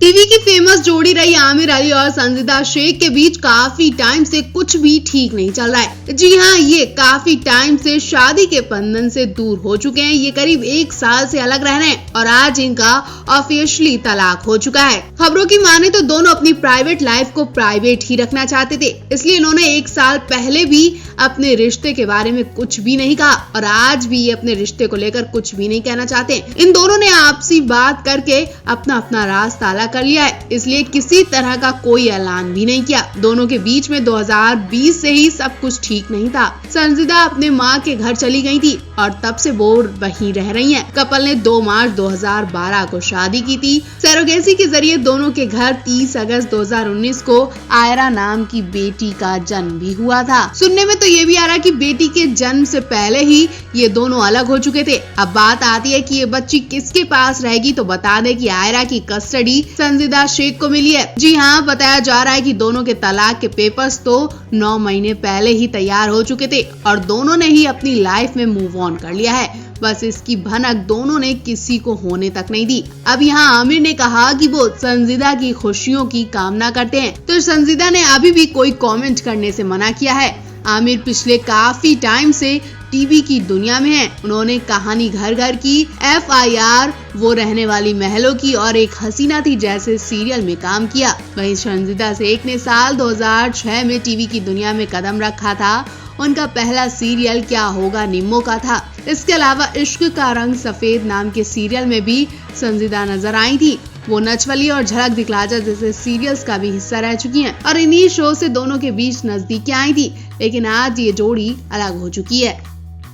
TV की famous जोड़ी रही आमिर अली और संजीदा शेख के बीच काफी टाइम से कुछ भी ठीक नहीं चल रहा है। जी हाँ, ये काफी टाइम से शादी के बंधन से दूर हो चुके हैं। ये करीब 1 साल से अलग रह रहे हैं और आज इनका ऑफिशियली तलाक हो चुका है। खबरों की माने तो दोनों अपनी प्राइवेट लाइफ को प्राइवेट ही रखना चाहते थे, इसलिए इन्होंने 1 साल पहले भी अपने रिश्ते के बारे में कुछ भी नहीं कहा और आज भी ये अपने रिश्ते को लेकर कुछ भी नहीं कहना चाहते। इन दोनों ने आपसी बात करके अपना अपना रास्ता अलग कर लिया है, इसलिए किसी तरह का कोई ऐलान भी नहीं किया। दोनों के बीच में 2020 से ही सब कुछ ठीक नहीं था। संजीदा अपने माँ के घर चली गई थी और तब से वो वहीं रह रही हैं। कपल ने 2 मार्च 2012 को शादी की थी। सरोगेसी के जरिए दोनों के घर 30 अगस्त 2019 को आयरा नाम की बेटी का जन्म भी हुआ था। सुनने में तो ये भी आ रहा कि बेटी के जन्म से पहले ही ये दोनों अलग हो चुके थे। अब बात आती है कि ये बच्ची किसके पास रहेगी, तो बता दें कि आयरा की कस्टडी संजीदा शेख को मिली है। जी हाँ, बताया जा रहा है कि दोनों के तलाक के पेपर्स तो 9 महीने पहले ही तैयार हो चुके थे और दोनों ने ही अपनी लाइफ में मूव ऑन कर लिया है। बस इसकी भनक दोनों ने किसी को होने तक नहीं दी। अब यहाँ आमिर ने कहा कि वो संजीदा की खुशियों की कामना करते हैं, तो संजीदा ने अभी भी कोई कमेंट करने से मना किया है। आमिर पिछले काफी टाइम से टीवी की दुनिया में है। उन्होंने कहानी घर घर की, FIR वो रहने वाली महलों की और एक हसीना थी जैसे सीरियल में काम किया। वहीं संजीदा शेख ने साल 2006 में टीवी की दुनिया में कदम रखा था। उनका पहला सीरियल क्या होगा निम्मो का था। इसके अलावा इश्क का रंग सफेद नाम के सीरियल में भी संजीदा नजर आई थी। वो नचवली और झलक दिखला जा जैसे सीरियल्स का भी हिस्सा रह चुकी हैं और इन्हीं शो से दोनों के बीच नजदीकियां आई थी, लेकिन आज ये जोड़ी अलग हो चुकी है।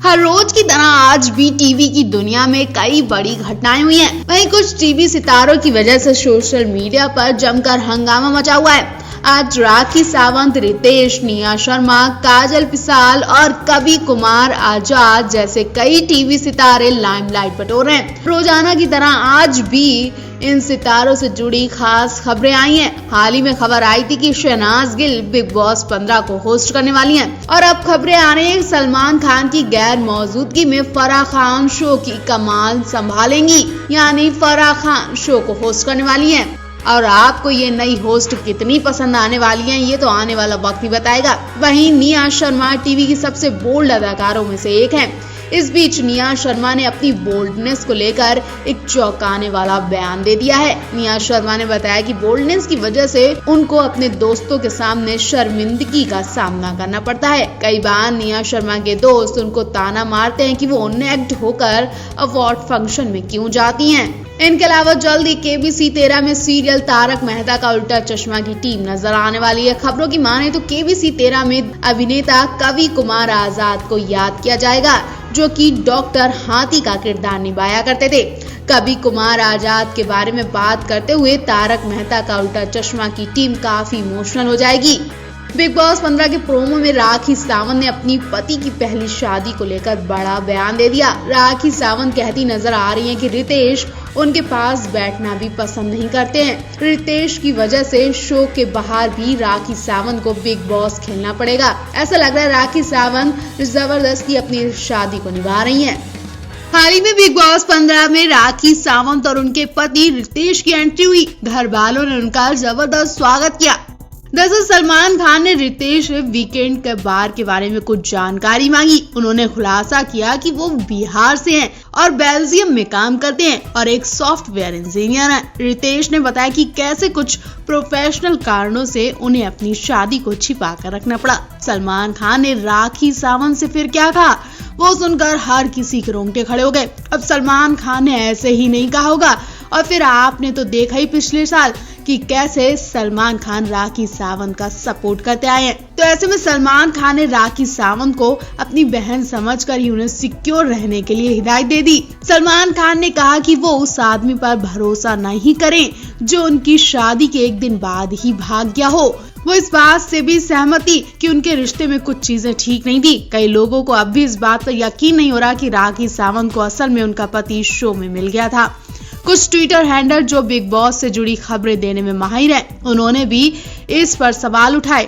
हर रोज की तरह आज भी टीवी की दुनिया में कई बड़ी घटनाएं हुई हैं। वहीं कुछ टीवी सितारों की वजह से सोशल मीडिया पर जमकर हंगामा मचा हुआ है। आज राखी सावंत, रितेश, निया शर्मा, काजल पिसाल और कवि कुमार आजाद जैसे कई टीवी सितारे लाइमलाइट बटोर रहे हैं। रोजाना की तरह आज भी इन सितारों से जुड़ी खास खबरें आई हैं। हाल ही में खबर आई थी कि शहनाज गिल बिग बॉस 15 को होस्ट करने वाली हैं और अब खबरें आ रही हैं सलमान खान की गैर मौजूदगी में फराह खान शो की कमान संभालेंगी, यानी फराह खान शो को होस्ट करने वाली हैं। और आपको ये नई होस्ट कितनी पसंद आने वाली है, ये तो आने वाला वक्त ही बताएगा। वहीं निया शर्मा टीवी की सबसे बोल्ड अदाकारों में से एक है। इस बीच निया शर्मा ने अपनी बोल्डनेस को लेकर एक चौंकाने वाला बयान दे दिया है। निया शर्मा ने बताया कि बोल्डनेस की वजह से उनको अपने दोस्तों के सामने शर्मिंदगी का सामना करना पड़ता है। कई बार निया शर्मा के दोस्त उनको ताना मारते हैं कि वो नेक्ड होकर अवार्ड फंक्शन में क्यों जाती हैं। इनके अलावा जल्द ही KBC 13 में सीरियल तारक मेहता का उल्टा चश्मा की टीम नजर आने वाली है। खबरों की माने तो KBC 13 में अभिनेता कवि कुमार आजाद को याद किया जाएगा, जो कि डॉक्टर हाथी का किरदार निभाया करते थे। कवि कुमार आजाद के बारे में बात करते हुए तारक मेहता का उल्टा चश्मा की टीम काफी इमोशनल हो जाएगी। बिग बॉस 15 के प्रोमो में राखी सावंत ने अपनी पति की पहली शादी को लेकर बड़ा बयान दे दिया। राखी सावंत कहती नजर आ रही हैं कि रितेश उनके पास बैठना भी पसंद नहीं करते हैं। रितेश की वजह से शो के बाहर भी राखी सावंत को बिग बॉस खेलना पड़ेगा। ऐसा लग रहा है राखी सावंत जबरदस्ती अपनी शादी को निभा रही हैं। हाल ही में बिग बॉस 15 में राखी सावंत और उनके पति रितेश की एंट्री हुई। घर वालों ने उनका जबरदस्त स्वागत किया। दरअसल सलमान खान ने रितेश वीकेंड के बार के बारे में कुछ जानकारी मांगी। उन्होंने खुलासा किया कि वो बिहार से हैं और बेल्जियम में काम करते हैं और एक सॉफ्टवेयर इंजीनियर हैं। रितेश ने बताया कि कैसे कुछ प्रोफेशनल कारणों से उन्हें अपनी शादी को छिपा कर रखना पड़ा। सलमान खान ने राखी सावंत से फिर क्या कहा, वो सुनकर हर किसी के रोंगटे खड़े हो गए। अब सलमान खान ने ऐसे ही नहीं कहा होगा। और फिर आपने तो देखा ही पिछले साल कि कैसे सलमान खान राखी सावंत का सपोर्ट करते आए हैं। तो ऐसे में सलमान खान ने राखी सावंत को अपनी बहन समझकर ही उन्हें सिक्योर रहने के लिए हिदायत दे दी। सलमान खान ने कहा कि वो उस आदमी पर भरोसा नहीं करें जो उनकी शादी के 1 दिन बाद ही भाग गया हो। वो इस बात से भी सहमत थी कि उनके रिश्ते में कुछ चीजें ठीक नहीं थी। कई लोगों को अब भी इस बात पर यकीन नहीं हो रहा कि राखी सावंत को असल में उनका पति शो में मिल गया था। कुछ ट्विटर हैंडलर जो बिग बॉस से जुड़ी खबरें देने में माहिर हैं, उन्होंने भी इस पर सवाल उठाए।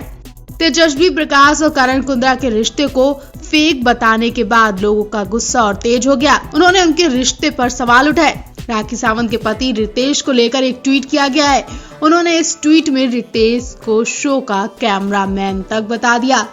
तेजस्वी प्रकाश और करण कुंद्रा के रिश्ते को फेक बताने के बाद लोगों का गुस्सा और तेज हो गया। उन्होंने उनके रिश्ते पर सवाल उठाए। राखी सावंत के पति रितेश को लेकर एक ट्वीट किया गया है। उन्होंने इस ट्वीट में रितेश को शो का कैमरामैन तक बता दिया।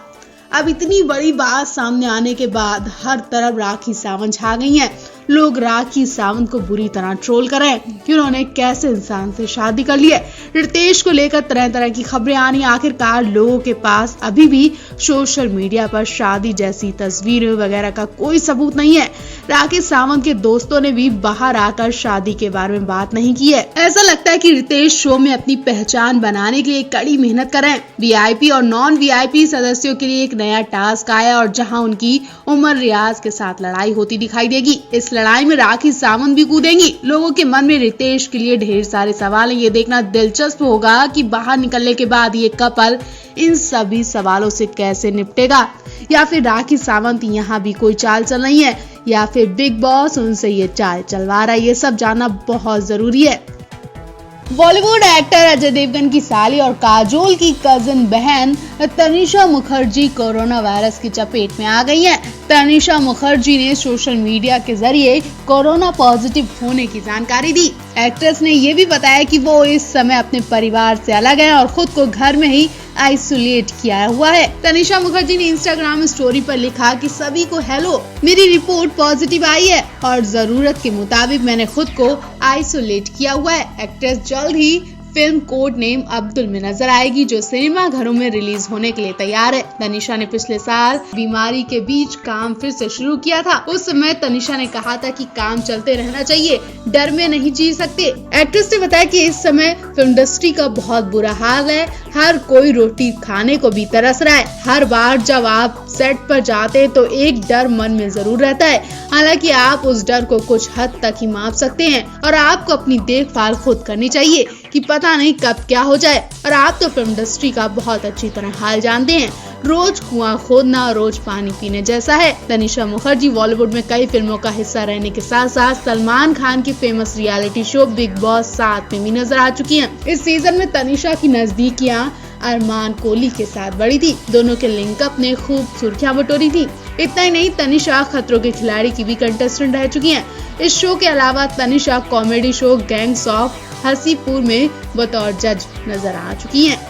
अब इतनी बड़ी बात सामने आने के बाद हर तरफ राखी सावंत छा गई हैं। लोग राखी सावंत को बुरी तरह ट्रोल कर रहे हैं कि उन्होंने कैसे इंसान से शादी कर ली है। रितेश को लेकर तरह तरह की खबरें आनी। आखिरकार लोगों के पास अभी भी सोशल मीडिया पर शादी जैसी तस्वीरें वगैरह का कोई सबूत नहीं है। राखी सावंत के दोस्तों ने भी बाहर आकर शादी के बारे में बात नहीं की है। ऐसा लगता है कि रितेश शो में अपनी पहचान बनाने के लिए कड़ी मेहनत कर रहे हैं। वीआईपी और नॉन वीआईपी सदस्यों के लिए एक नया टास्क आया और जहां उनकी उमर रियाज के साथ लड़ाई होती दिखाई देगी। इस लड़ाई में राखी सावंत भी कूदेंगी। लोगों के मन में रितेश के लिए ढेर सारे सवाल हैं। ये देखना दिलचस्प होगा कि बाहर निकलने के बाद ये कपल इन सभी सवालों से कैसे निपटेगा, या फिर राखी सावंत यहाँ भी कोई चाल चल रही है, या फिर बिग बॉस उनसे ये चाल चलवा रहा है। ये सब जानना बहुत जरूरी है। बॉलीवुड एक्टर अजय देवगन की साली और काजोल की कजिन बहन तनिषा मुखर्जी कोरोना वायरस की चपेट में आ गई हैं। तनिषा मुखर्जी ने सोशल मीडिया के जरिए कोरोना पॉजिटिव होने की जानकारी दी। एक्ट्रेस ने ये भी बताया कि वो इस समय अपने परिवार से अलग है और खुद को घर में ही आइसोलेट किया हुआ है। तनिषा मुखर्जी ने इंस्टाग्राम स्टोरी पर लिखा कि सभी को हेलो, मेरी रिपोर्ट पॉजिटिव आई है और जरूरत के मुताबिक मैंने खुद को आइसोलेट किया हुआ है। एक्ट्रेस जल्द ही फिल्म कोड नेम अब्दुल में नजर आएगी, जो सिनेमा घरों में रिलीज होने के लिए तैयार है। तनिषा ने पिछले साल बीमारी के बीच काम फिर से शुरू किया था। उस समय तनिषा ने कहा था कि काम चलते रहना चाहिए, डर में नहीं जी सकते। एक्ट्रेस ने बताया कि इस समय फिल्म इंडस्ट्री का बहुत बुरा हाल है। हर कोई रोटी खाने को भी तरस रहा है। हर बार जब आप सेट पर जाते हैं तो एक डर मन में जरूर रहता है। हालांकि आप उस डर को कुछ हद तक ही माप सकते हैं और आपको अपनी देखभाल खुद करनी चाहिए कि पता नहीं कब क्या हो जाए। और आप तो फिल्म इंडस्ट्री का बहुत अच्छी तरह हाल जानते हैं। रोज कुआं खोदना, रोज पानी पीने जैसा है। तनिषा मुखर्जी बॉलीवुड में कई फिल्मों का हिस्सा रहने के साथ साथ सलमान खान की famous reality show big boss 7 में भी नजर आ चुकी हैं। इस सीजन में तनिषा की नजदीकियां अरमान कोहली के साथ बढ़ी थी। दोनों के लिंकअप ने खूब सुर्खियां बटोरी थी। इतना ही नहीं, तनिषा खतरों के खिलाड़ी की भी कंटेस्टेंट रह चुकी हैं। इस शो के अलावा Tanisha comedy show gangs of Haseepur में बतौर जज नजर आ चुकी हैं।